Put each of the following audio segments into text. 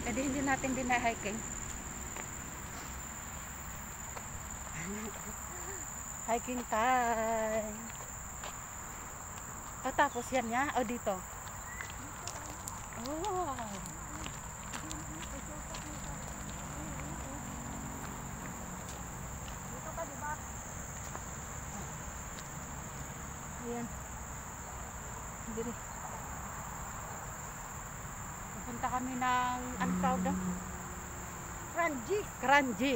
Hindi natin dina-hiking. Hiking time. O tapos yan ya? O dito? Oh. Dito ka, diba? Ayan. Dito. Pupunta kami ng ano tawag doon? Kranji. Kranji.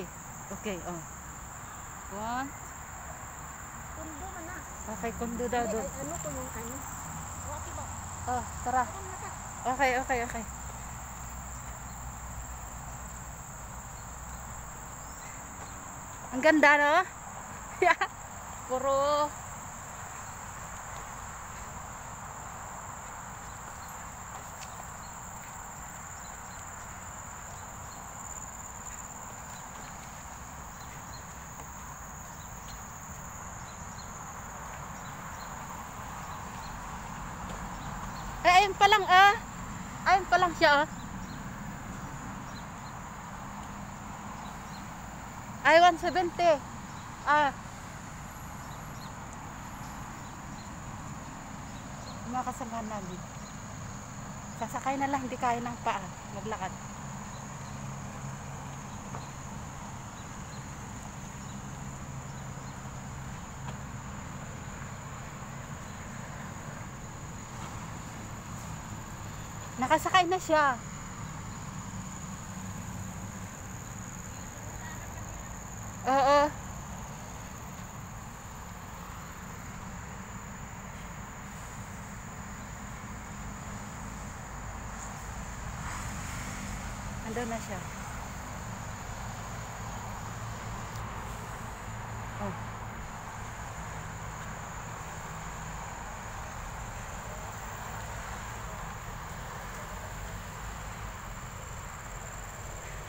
Okay, oh. One. Kundo man na. Okay, kundo daw doon. Ano ko yung ano? Okay ba? Oh, tara. Ano na ka? Okay. Ang ganda, no? Puro ayun pa lang ayun pa lang siya ay 170 mga kasamahan namin sasakay na lang, hindi kaya ng paa maglakad. Nakasakay na siya. Oo. Andun na siya. Oh.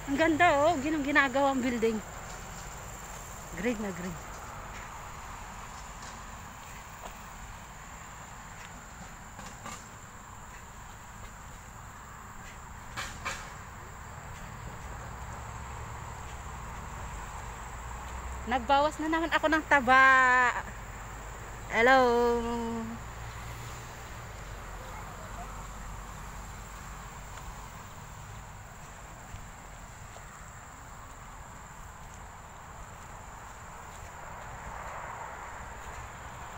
Ang ganda oh, ginagawang building. Green na green. Nagbawas na naman ako ng taba. Hello.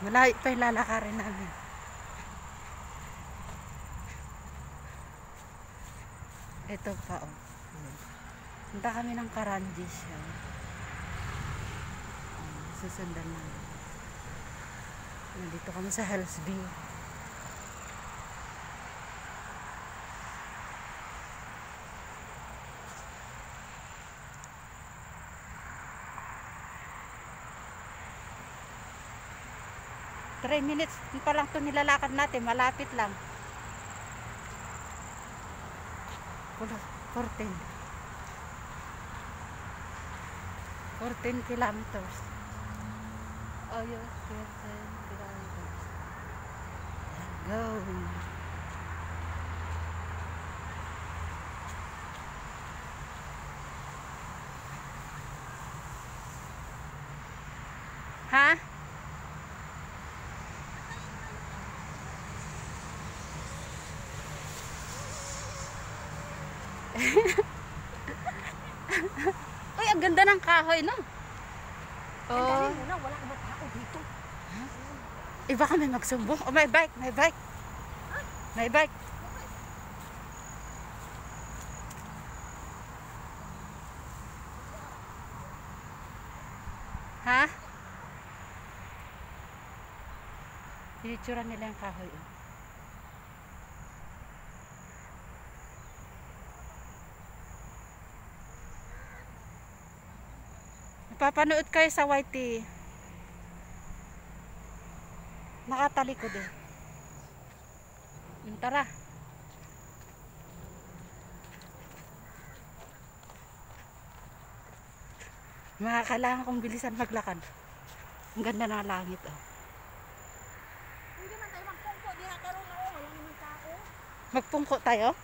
Malayo pa yung lalakarin namin. Ito pa oh. Punta kami ng Kranji siya. Susundan namin. Nandito kami sa Hellsview. Minutes pa lang ito nilalakad natin, malapit lang. 14 kilometers. Oh, yeah, 14 kilometers. Go. Ha? Uy, ang ganda ng kahoy, no? Ang galing mo na, wala ka ba tao dito? Iba kami magsumbong. Oh, may bike. May bike. Ha? Pinitsura nila yung kahoy. Oh. Papanood kayo sa YT. Nakatalikod eh. Tara. Kailangan kong bilisan maglakad. Ang ganda ng langit oh. Hindi man tayo magpungko, di na karoon ako, wala naman tao. Magpungko tayo?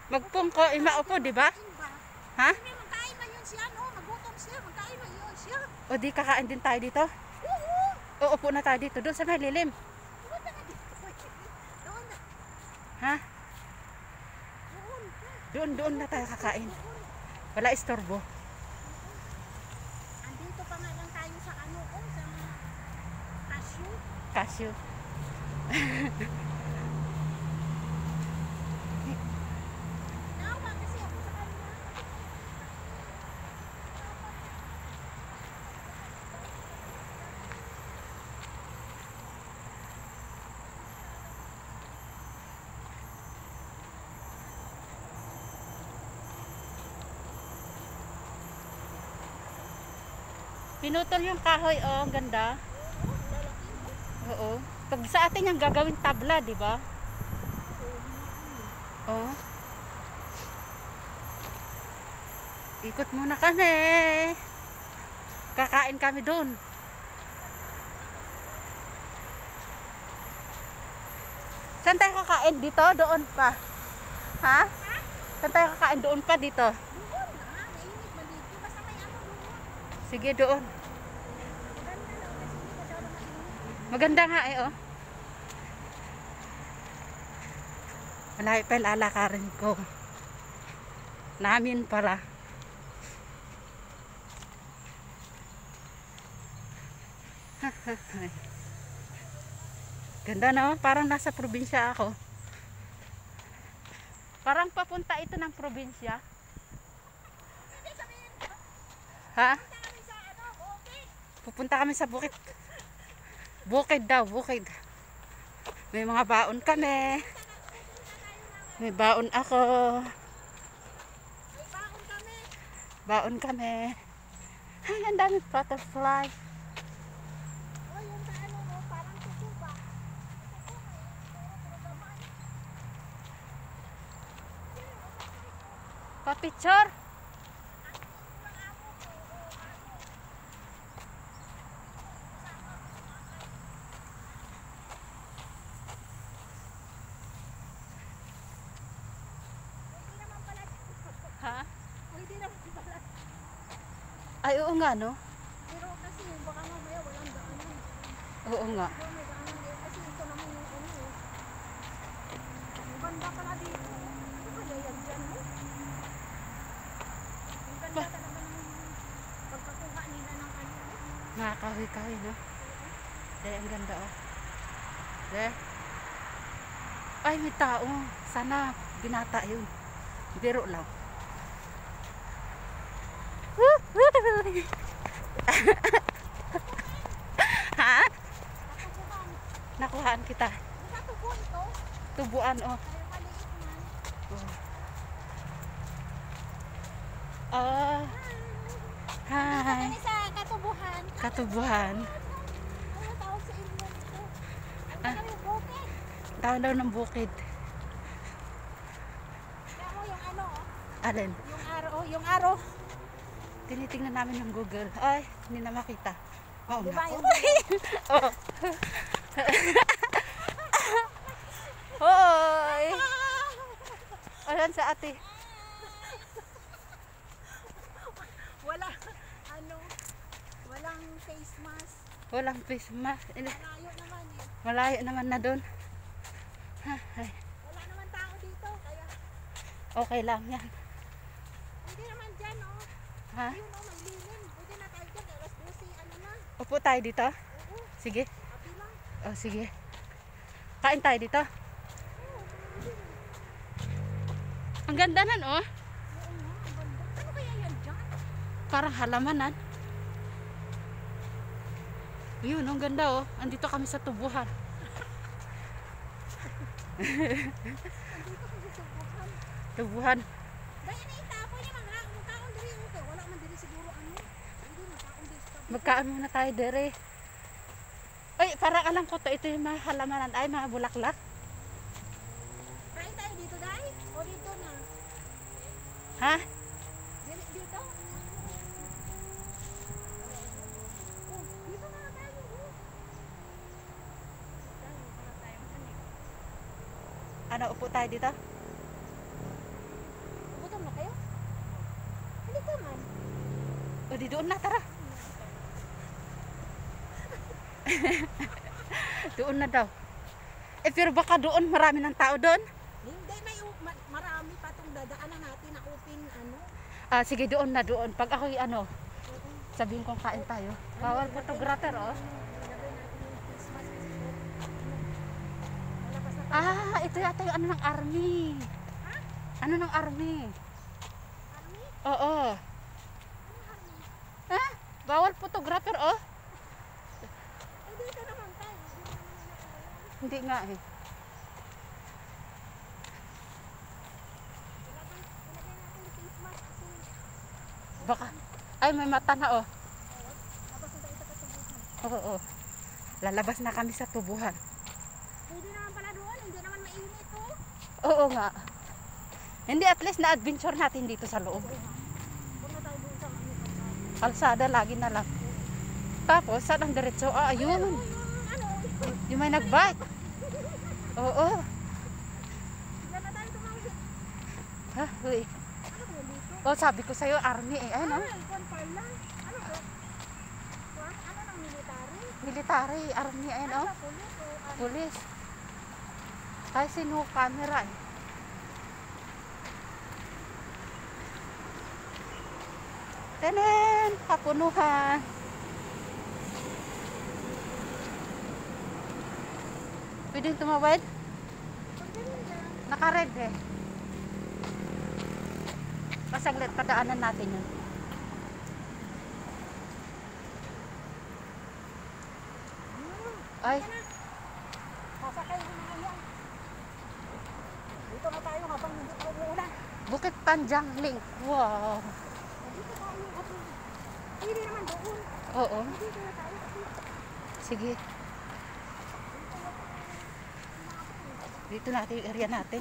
Magpungko, imaupo, di ba? Ha? Hindi, magkain na yun siya, no? Nagutom siya, magkain na yun siya. O di kakain din tayo dito? Oo. O upo na tayo dito, doon sa may lilim. Doon na dito. Doon na. Ha? Doon. Doon na tayo kakain. Wala istorbo. Andito pa nga lang tayo sa ano, sa cashew. Cashew. Nawa kasi ako sa kanya. Pinutol yung kahoy, oh, ang ganda. Oo. Pag sa atin yung gagawin tabla, di ba? Oh. Ikot muna kami. Kakain kami doon. Saan tayo kakain? Dito? Doon pa? Ha? Saan tayo kakain? Doon pa dito? Doon na, mainit man dito. Basta may ano doon. Sige, doon. Maganda lang kasi hindi masyado mainit. Maganda nga eh, oh. Malayo pa lalakarin ko. Namin para. Ganda no? Parang nasa probinsya ako. Parang papunta ito ng probinsya. Hindi sabihin, Ha? punta kami sa ano, okay. Pupunta kami sa bukid. Bukid daw, bukid. May mga baon kami. May baon ako. May baon kami. Baon kami. Ay, ang daming butterfly. O yung sa ano, no, parang tutuba. Pa-picture. Hindi naman pala. Ha? Hindi naman pala. Ay, oo nga, no? Pero kasi baka mamaya walang daanan. Oo nga. Pero may daanan din kasi ito naman yung ano eh. Ang ganda pala dito. Ano kaya yan dyan mo? Ang ganda talaga ng pagkakuha nila ng ano. Mga kahoy-kahoy, no? Dahil ang ganda, oh. Dahil. Ay, may tao. Sana binata yun. Biro lang. Ha? Katubuhan. Nakuhaan kita. Di ba tubo ito? Tubuan, oh. Kaya maliit man. Oh. Hi. Kami sa katubuhan. Katubuhan. Ano tawag sa inyo ito? Ang kami bukid. Tawag daw ng bukid. Kaya mo yung ano, oh. Alin? Yung araw, oh, yung araw. Tinitingnan namin ng Google. Ay, hindi na makita. Mauna Di ba ako. yung Oh. Hoy! Ayan sa ate. wala, ano, walang face mask. Walang face mask. Malayo naman eh. Malayo naman na doon. Ay, Wala naman tao dito, kaya okay lang yan. hindi naman dyan, oh. Ha? Yun, oh, may lilim. Pwede na tayo dyan, alas 12, ano na. Upo tayo dito. Oo, Sige. happy lang. Oh, sige. Kain tayo dito. Ang ganda nan, oh. Oo nga, ang ganda. Ano kaya yan dyan? Parang halamanan. Yun, ang ganda, oh. Andito kami sa tubuhan. Andito kasi sa buhan. Tubuhan. Dahil na itapo niya, magkaon diri yung ito. Wala man diri siguro ano. Hindi, magkaon diri sa tabi. Magkaan muna tayo, dere. Ay, parang alam ko to. Ito yung mga halamanan. Ay, mga bulaklak. Kain tayo dito, Day? O dito na? Ha? Dito? Oh, dito na tayo. Oh. Dahil para tayo manik. Ano, upo tayo dito? di doon na, tara. Doon na daw. Eh, pero baka doon marami ng tao doon. Hindi, marami pa itong dadaanan natin na open, ano. Ah, sige, doon na, doon. Pag ako'y ano, sabihin kong kain tayo. Bawal photographer, oh. Ilagay natin yung Christmas kasi po. Lalabas na tayo. Ah, ito yata yung ano ng army. Ha? Ano ng army? Army? Oo. Ano army? Ah, bawal photographer, oh. Eh, dito naman tayo. Hindi naman nakalagay. Hindi nga eh. Ilagay natin yung Christmas kasi Baka, ay may mata na, oh. labas na tayo sa katubuhan. Oo. Lalabas na kami sa tubuhan. Pwede naman pala doon, hindi naman mainit, oh. Oo nga. Hindi, at least na-adventure natin dito sa loob. Punta tayo doon sa ano, Kalsada, lagi na lang. Tapos, saan ang diretso? Ah, ayun. ano, Yung may nag-bike. Oo. sila na tayo tumawid. Ha? Uy. Ano ba yun dito? Oh, sabi ko sa'yo, army eh. Ayun, oh. Ay, kwan pala. Ano ba? Kwan? Ano ng military? Military, army. Ayun, Ano oh. ba, pulis o ano? Pulis. Ay, sino camera eh. Tenen! Kapunuhan. Pwedeng tumawid? Pwede rin dyan. Naka-red eh. Pasaglit, padaanan natin yun. Ay, Sasakay mo na yan. Dito na tayo habang hindi pa umuulan. Bukit Panjang Link. Wow. Dito tayo kasi pwede naman doon. Oo. Dito na tayo kasi Sige. Dito natin yung area natin.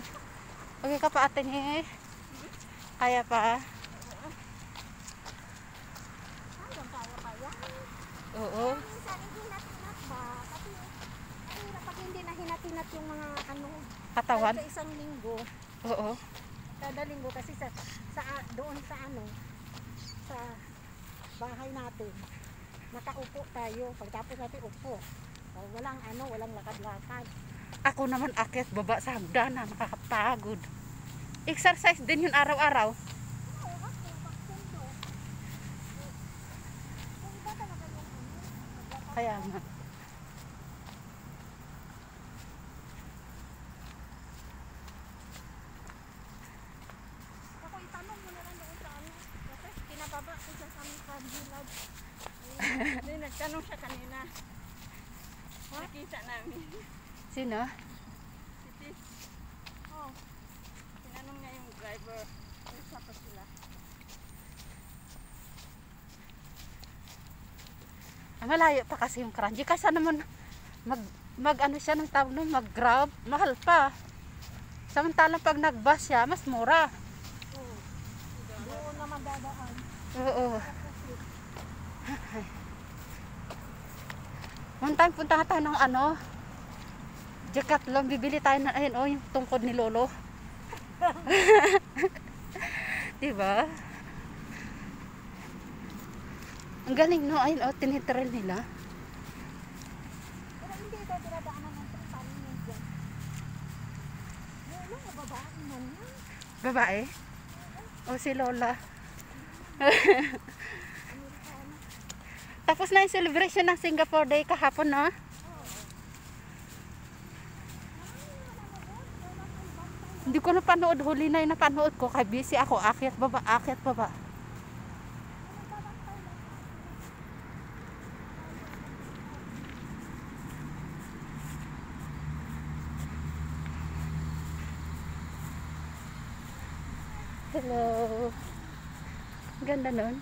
Okay ka pa ate eh. Kaya pa. hanggang kaya pa yan. Oo. Minsan hinat-hinat ba? Kasi mahirap pag hindi na hinat-hinat yung mga ano. Katawan. Sa isang linggo. Oo. Kada linggo kasi sa doon sa ano sa bahay natin nakaupo tayo pagtapos natin upo walang ano walang lakad-lakad. Ako naman akyat baba sa hagdanan. Nakakapagod. Exercise din yun araw-araw. Kaya nga. Ako itanong mo na lang doon sa ano kasi kinababa ko siya sa aming village. Hindi nagtanong siya kanina. Nakita namin. Sino? Oh. Tinanong niya yung driver. Isa pa sila. Malayo pa kasi yung Kranji. Kasi naman mag ano siya ng tawag nun, mag grab. Mahal pa. Samantalang pag nag-bus siya, mas mura. Oh. Doon naman dadaan. Oo. One time punta tayo ng ano, Decathlon, bibili tayo ng ayun oh, yung tungkod ni Lolo. Diba? Ang galing no, ayun oh, tinitrail nila. Pero hindi ito dinadaanan ng paano yun dyan. Lolo, babae man yan. Babae? O si Lola. Amerikano. Tapos na yung celebration ng Singapore Day kahapon, no? Hindi ko napanood, huli na yung napanood ko. Kaya busy ako, akyat baba, akyat baba. Hello. Ganda nun.